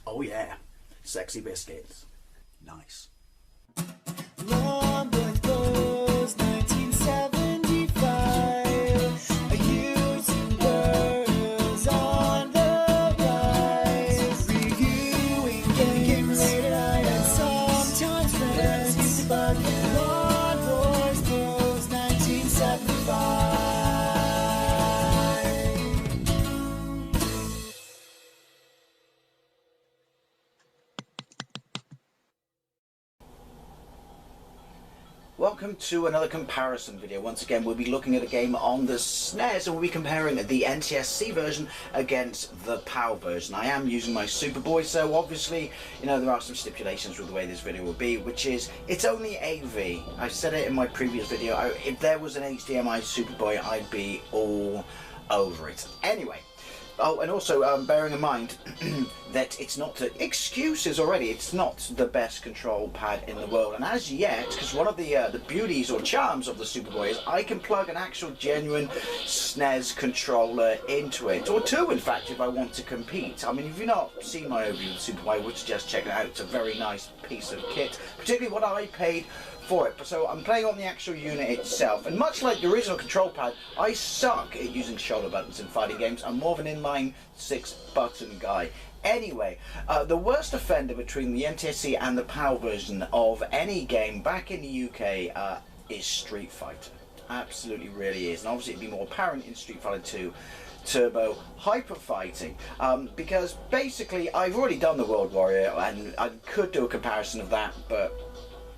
Oh yeah, sexy biscuits. Nice. Long boys blues, 1975. YouTubers on the rise, reviewing games late at night and sometimes friends. But Long boys blues, 1975. Welcome to another comparison video. Once again, we'll be looking at a game on the SNES and we'll be comparing the NTSC version against the PAL version. I am using my Superboy, so obviously, you know, there are some stipulations with the way this video will be, which is, it's only AV. I said it in my previous video, if there was an HDMI Superboy, I'd be all over it. Anyway. Oh, and also bearing in mind that it's not excuses already. It's not the best control pad in the world, and as yet, because one of the beauties or charms of the Superboy is I can plug an actual genuine SNES controller into it, or two, in fact, if I want to compete. I mean, if you've not seen my overview of the Superboy, I would suggest checking it out. It's a very nice piece of kit, particularly what I paid for it. So I'm playing on the actual unit itself, and much like the original control pad, I suck at using shoulder buttons in fighting games. I'm more of an inline 6-button guy. Anyway, the worst offender between the NTSC and the PAL version of any game back in the UK is Street Fighter. Absolutely really is, and obviously it'd be more apparent in Street Fighter 2 Turbo Hyper Fighting, because basically I've already done the World Warrior and I could do a comparison of that, but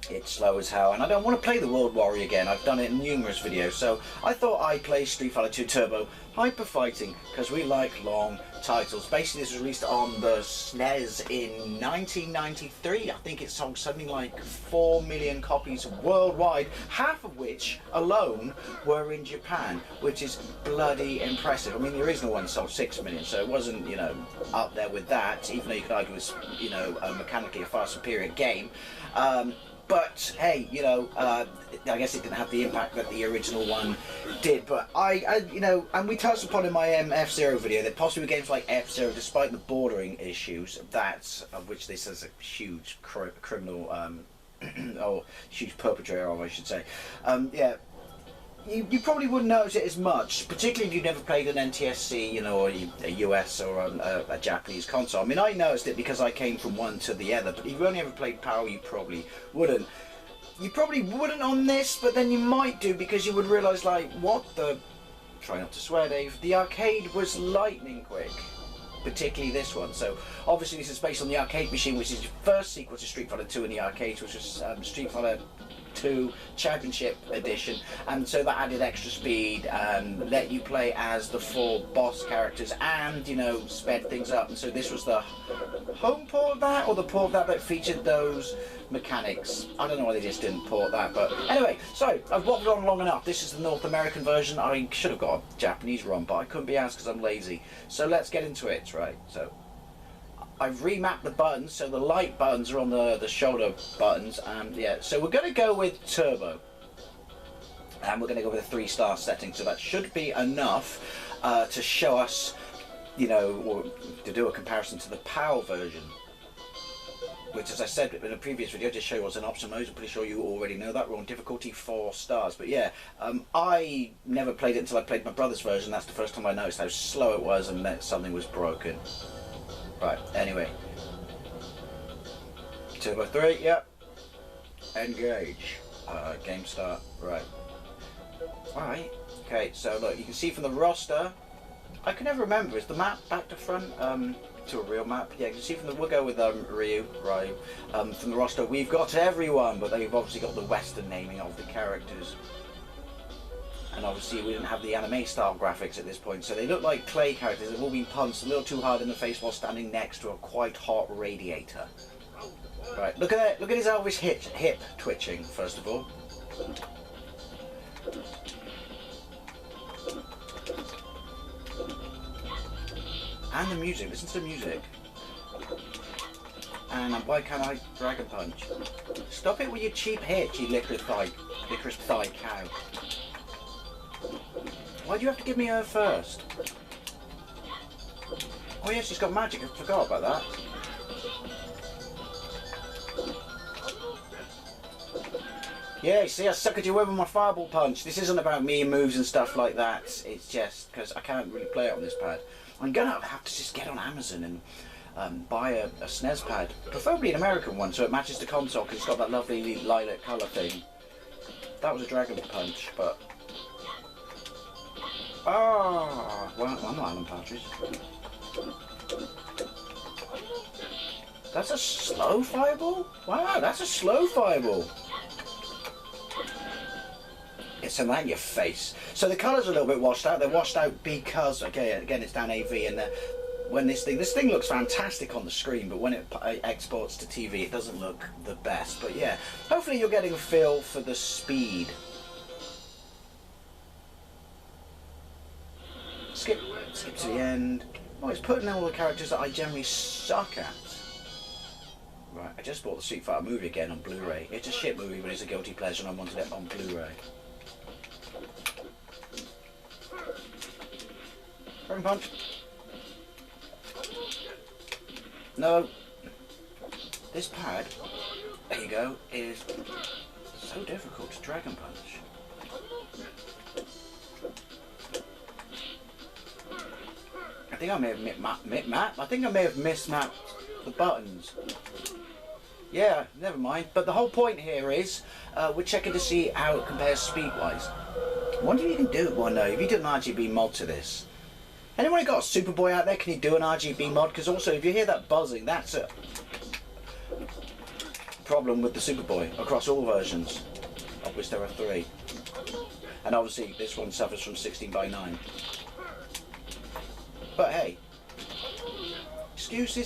it's slow as hell, and I don't want to play the World Warrior again. I've done it in numerous videos, so I thought I'd play Street Fighter 2 Turbo Hyper Fighting because we like long titles. Basically, this was released on the SNES in 1993. I think it sold something like 4 million copies worldwide, half of which alone were in Japan, which is bloody impressive. I mean, the original one sold 6 million, so it wasn't, you know, up there with that, even though you could argue it's, you know, mechanically a far superior game. But hey, you know, I guess it didn't have the impact that the original one did. But I you know, and we touched upon in my F-Zero video that possibly games like F-Zero, despite the bordering issues, of which this is a huge criminal, or huge perpetrator of, I should say, yeah. You probably wouldn't notice it as much, particularly if you've never played an NTSC, you know, or a US or a Japanese console. I mean, I noticed it because I came from one to the other, but if you've only ever played PAL, you probably wouldn't. You probably wouldn't on this, but then you might do, because you would realise, like, what the... Try not to swear, Dave. The arcade was lightning quick. Particularly this one. So obviously this is based on the arcade machine, which is the first sequel to Street Fighter 2 in the arcades, which was Street Fighter 2 Championship Edition, and so that added extra speed and let you play as the 4 boss characters, and, you know, sped things up. And so this was the home port of that, or the port of that featured those mechanics. I don't know why they just didn't port that, but anyway, so I've waffled on long enough. This is the North American version. I should have got a Japanese ROM, but I couldn't be asked because I'm lazy. So let's get into it, right? So I've remapped the buttons, so the light buttons are on the shoulder buttons, and yeah, so we're going to go with Turbo, and we're going to go with a 3-star setting, so that should be enough to show us, you know, or to do a comparison to the PAL version, which, as I said in a previous video, just show you what's an option mode. I'm pretty sure you already know that. We're on difficulty 4 stars, but yeah, I never played it until I played my brother's version. That's the first time I noticed how slow it was and that something was broken. Right, anyway. Turbo 3, yep. Engage. Game start, right. Alright, okay, so look, you can see from the roster, I can never remember, is the map back to front to a real map? Yeah, you can see from the, we'll go with Ryu, from the roster, we've got everyone, but they've obviously got the Western naming of the characters. And obviously we didn't have the anime style graphics at this point, so they look like clay characters. They've all been punched a little too hard in the face while standing next to a quite hot radiator. Right, look at that, look at his Elvis hip twitching, first of all. And the music, listen to the music. And why can't I Dragon Punch? Stop it with your cheap hits, you licorice thigh cow. Why do you have to give me her first? Oh yeah, she's got magic, I forgot about that. Yeah, you see, I suckered you over my fireball punch. This isn't about me and moves and stuff like that. It's just because I can't really play it on this pad. I'm gonna have to just get on Amazon and buy a SNES pad, preferably an American one, so it matches the console because it's got that lovely lilac colour thing. That was a dragon punch, but well, I'm not Alan Partridge. That's a slow fireball? Wow, that's a slow fireball. It's in your face. So the colours are a little bit washed out. They're washed out because, again, it's down AV, and when this thing looks fantastic on the screen, but when it exports to TV, it doesn't look the best. But yeah, hopefully you're getting a feel for the speed. Skip to the end. Oh, it's putting all the characters that I generally suck at. Right, I just bought the Street Fighter movie again on Blu-ray. It's a shit movie, but it's a guilty pleasure, and I wanted it on Blu-ray. Dragon punch. No. This pad, there you go, is so difficult to dragon punch. I think I may have mismapped the buttons. Yeah, never mind. But the whole point here is we're checking to see how it compares speed-wise. I wonder if you can do one though. If you did an RGB mod to this. Anyone got a Superboy out there? Can you do an RGB mod? Because also, if you hear that buzzing, that's a problem with the Superboy across all versions, of which there are 3. And obviously, this one suffers from 16:9. But hey,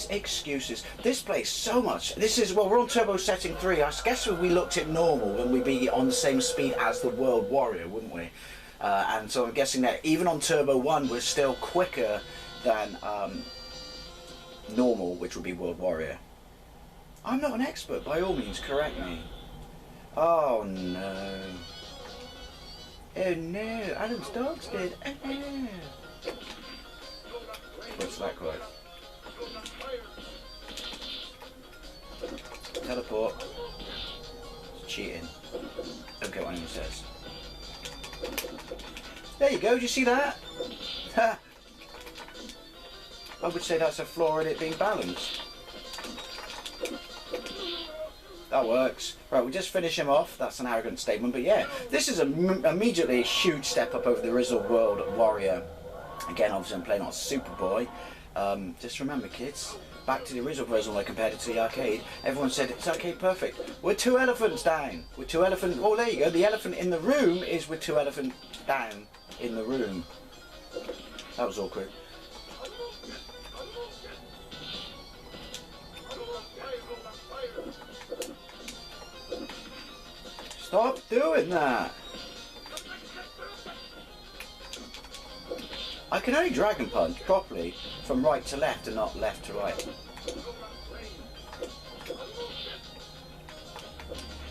excuses. This plays so much. This is, well, we're on turbo setting 3. I guess if we looked at normal, then we'd be on the same speed as the World Warrior, wouldn't we? And so I'm guessing that even on turbo 1, we're still quicker than normal, which would be World Warrior. I'm not an expert, by all means, correct me. Oh no. Oh no, Adam's dog's dead. Oh. What's that quote? Teleport. It's cheating. Don't care what anyone says. There you go, do you see that? Ha! I would say that's a flaw in it being balanced. That works. Right, we just finish him off. That's an arrogant statement, but yeah, this is immediately a huge step up over the original World Warrior. Again, obviously I'm playing on Superboy. Just remember, kids, back to the original version when I compared it to the arcade, everyone said it's arcade perfect. We're 2 elephants down. We're 2 elephants. Oh, there you go. The elephant in the room is with 2 elephants down in the room. That was awkward. Stop doing that. I can only dragon punch properly from right to left and not left to right.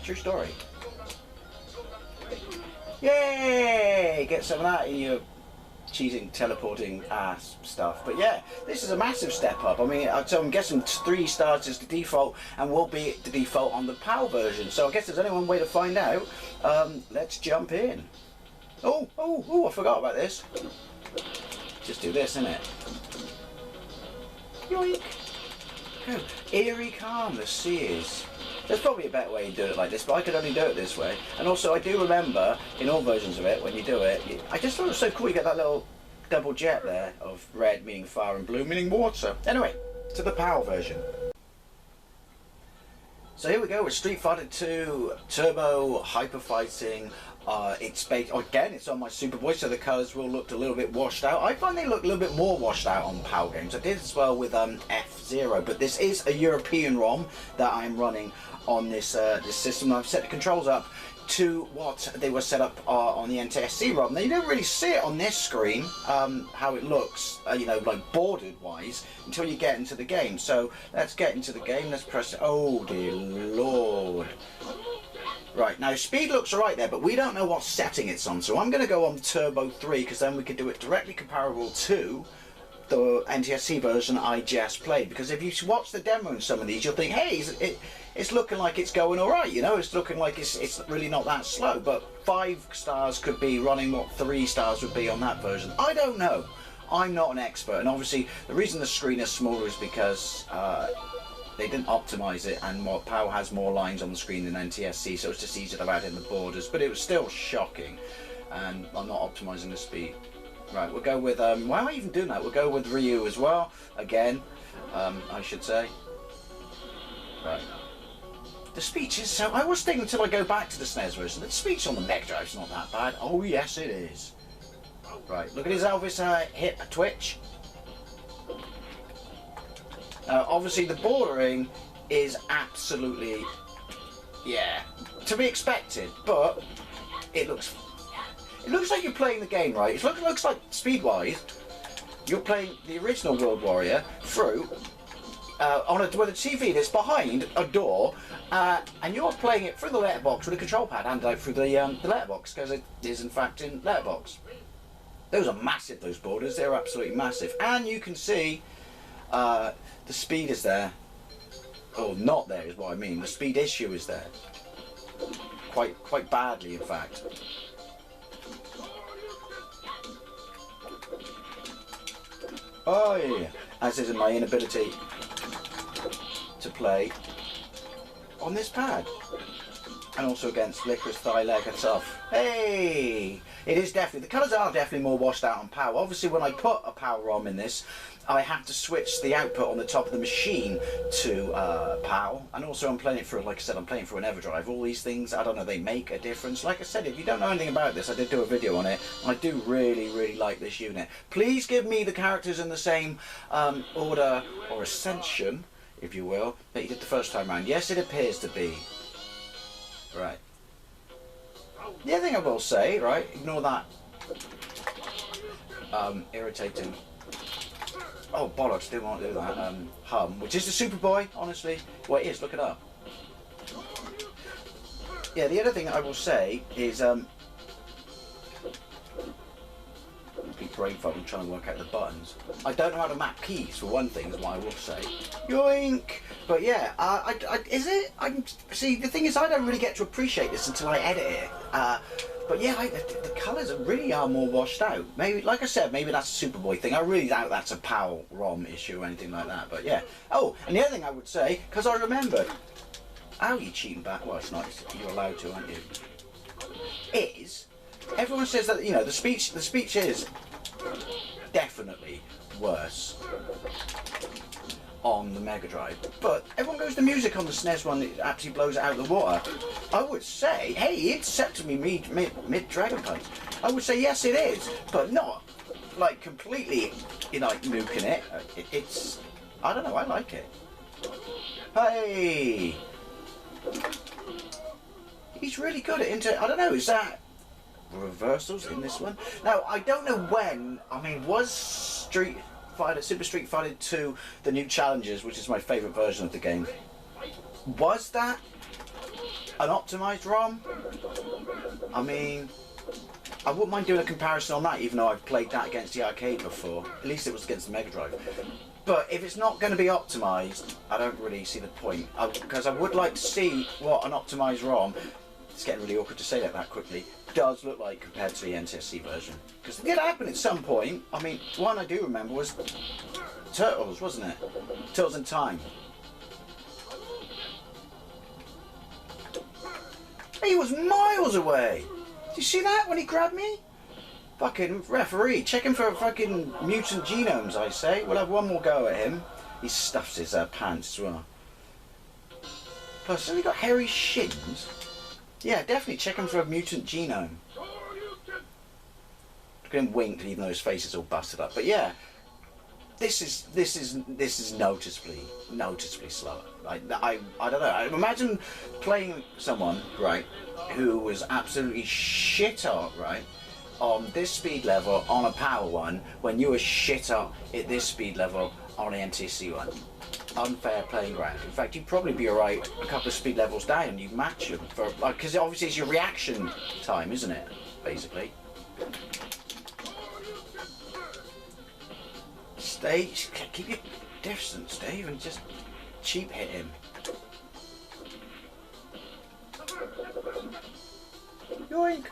True story. Yay! Get some of that in your cheating, teleporting ass stuff. But yeah, this is a massive step up. I mean, so I'm guessing 3 stars is the default and will be the default on the PAL version. So I guess there's only one way to find out. Let's jump in. Oh, I forgot about this. Just do this, innit? Yoink! Oh, eerie calm, the sea is. There's probably a better way to do it like this, but I could only do it this way. And also, I do remember, in all versions of it, when you do it, I just thought it was so cool, you get that little double jet there of red meaning fire and blue meaning water. Anyway, to the PAL version. So here we go with Street Fighter 2 Turbo Hyper Fighting. It's based, again, it's on my Superboy, so the colours will look a little bit washed out. I find they look a little bit more washed out on PAL games. I did as well with F-Zero, but this is a European ROM that I'm running on this this system. I've set the controls up to what they were set up on the NTSC ROM. Now you don't really see it on this screen, how it looks, you know, like bordered wise, until you get into the game. So let's get into the game. Let's press, oh dear lord. Right, now speed looks alright there, but we don't know what setting it's on, so I'm going to go on Turbo 3, because then we could do it directly comparable to the NTSC version I just played, because if you watch the demo in some of these, you'll think, hey, it's looking like it's going all right, you know, it's looking like it's really not that slow, but 5 stars could be running what 3 stars would be on that version. I don't know. I'm not an expert, and obviously the reason the screen is smaller is because they didn't optimize it, and PAL has more lines on the screen than NTSC, so it's just easier to add in the borders, but it was still shocking, and I'm not optimizing the speed. Right, we'll go with, why am I even doing that? We'll go with Ryu as well, again, I should say. Right. The speech is so, I was thinking until I go back to the SNES version, the speech on the Mega Drive's not that bad. Oh yes it is. Right, look at his Elvis hip twitch. Obviously the bordering is absolutely, yeah, to be expected, but it looks like you're playing the game, right? It looks like, speed-wise, you're playing the original World Warrior through, with a TV that's behind a door, and you're playing it through the letterbox with a control pad handed out through the letterbox, because it is in fact in letterbox. Those are massive, those borders, they're absolutely massive. And you can see the speed is there, or not there is what I mean, the speed issue is there. Quite badly in fact. Oh yeah, as is in my inability to play on this pad. And also against Licorice Thigh Leg itself. Hey! It is definitely, the colours are definitely more washed out on PAL. Obviously when I put a PAL ROM in this, I have to switch the output on the top of the machine to PAL. And also I'm playing it through, like I said, I'm playing through an EverDrive. All these things, I don't know, they make a difference. Like I said, if you don't know anything about this, I did do a video on it. I do really like this unit. Please give me the characters in the same order or ascension, if you will, that you did the first time round. Yes, it appears to be. Right. The other thing I will say, right, ignore that irritating, oh bollocks, didn't want to do that, hum, which is the Superboy, honestly. Well, it is, look it up. Yeah, the other thing I will say is, big brain fog, I'm trying to work out the buttons. I don't know how to map keys, for one thing, is what I will say. Yoink! But yeah, see, the thing is, I don't really get to appreciate this until I edit it. But yeah, the colours really are more washed out. Maybe, like I said, maybe that's a Superboy thing. I really doubt that's a PAL ROM issue or anything like that. But yeah. Oh, and the other thing I would say, because I remembered, how are you cheating back? Well, it's not. You're allowed to, aren't you? Is everyone says that, you know, the speech is definitely worse on the Mega Drive, but everyone goes to music on the SNES one, it absolutely blows it out of the water. I would say, hey, it intercepted me mid Dragon Punch. I would say yes it is, but not like completely, you know, like nuking it. It's, I don't know, I like it. Hey, he's really good at I don't know, is that reversals in this one? Now I don't know when. I mean, was Super Street Fighter 2 the new challenges, which is my favourite version of the game, was that an optimised ROM? I mean, I wouldn't mind doing a comparison on that, even though I've played that against the arcade before. At least it was against the Mega Drive. But if it's not going to be optimised, I don't really see the point, because I would like to see what an optimised ROM, it's getting really awkward to say that quickly, does look like compared to the NTSC version. Because it did happen at some point. I mean, one I do remember was Turtles, wasn't it? Turtles in Time. He was miles away! Did you see that when he grabbed me? Fucking referee, checking for fucking mutant genomes, I say. We'll have one more go at him. He stuffs his pants as well. Plus, has he got hairy shins? Yeah, definitely checking for a mutant genome. Look at him winked, even though his face is all busted up. But yeah, this is noticeably slower. I don't know. Imagine playing someone, right, who was absolutely shit up, right, on this speed level on a PAL one, when you were shit up at this speed level on an NTSC one. Unfair playing ground. In fact, you'd probably be alright a couple of speed levels down and you'd match them, for like, because obviously it's your reaction time, isn't it, basically. Stay, keep your distance, Dave, and just cheap hit him. Yoink!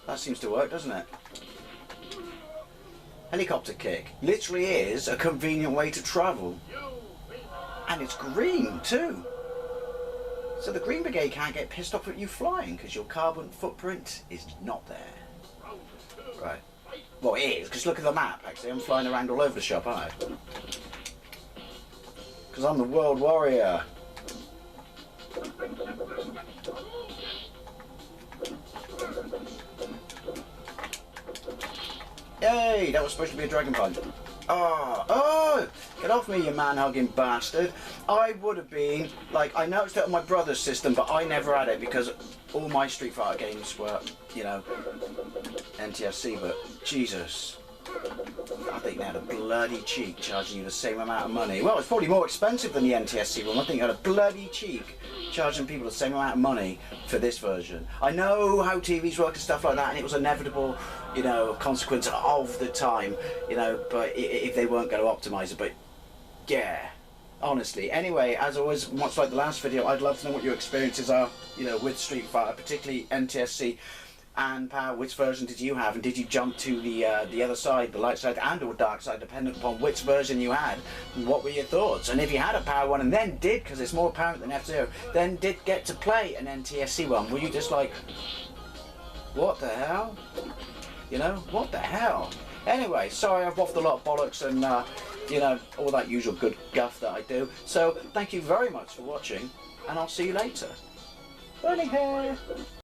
That seems to work, doesn't it? Helicopter kick literally is a convenient way to travel. And it's green too. So the Green Brigade can't get pissed off at you flying because your carbon footprint is not there. Right. Well, it is, because look at the map, actually. I'm flying around all over the shop, aren't I? Because I'm the World Warrior. Yay! That was supposed to be a dragon punch. Oh, oh! Get off me, you man-hugging bastard. I would have been, like, I noticed it on my brother's system, but I never had it because all my Street Fighter games were, you know, NTSC, but Jesus. I think they had a bloody cheek charging you the same amount of money. Well, it's probably more expensive than the NTSC one. I think they had a bloody cheek charging people the same amount of money for this version. I know how TVs work and stuff like that, and it was inevitable, you know, consequence of the time, you know, but if they weren't going to optimize it, but yeah, honestly. Anyway, as always, much like the last video, I'd love to know what your experiences are, you know, with Street Fighter, particularly NTSC and PAL. Which version did you have, and did you jump to the other side, the light side and or dark side, depending upon which version you had? And what were your thoughts? And if you had a PAL one and then did, because it's more apparent than F-Zero, then did get to play an NTSC one, were you just like, what the hell? You know, what the hell? Anyway, sorry I've waffled a lot of bollocks and you know, all that usual good guff that I do. So thank you very much for watching, and I'll see you later. Burning hair!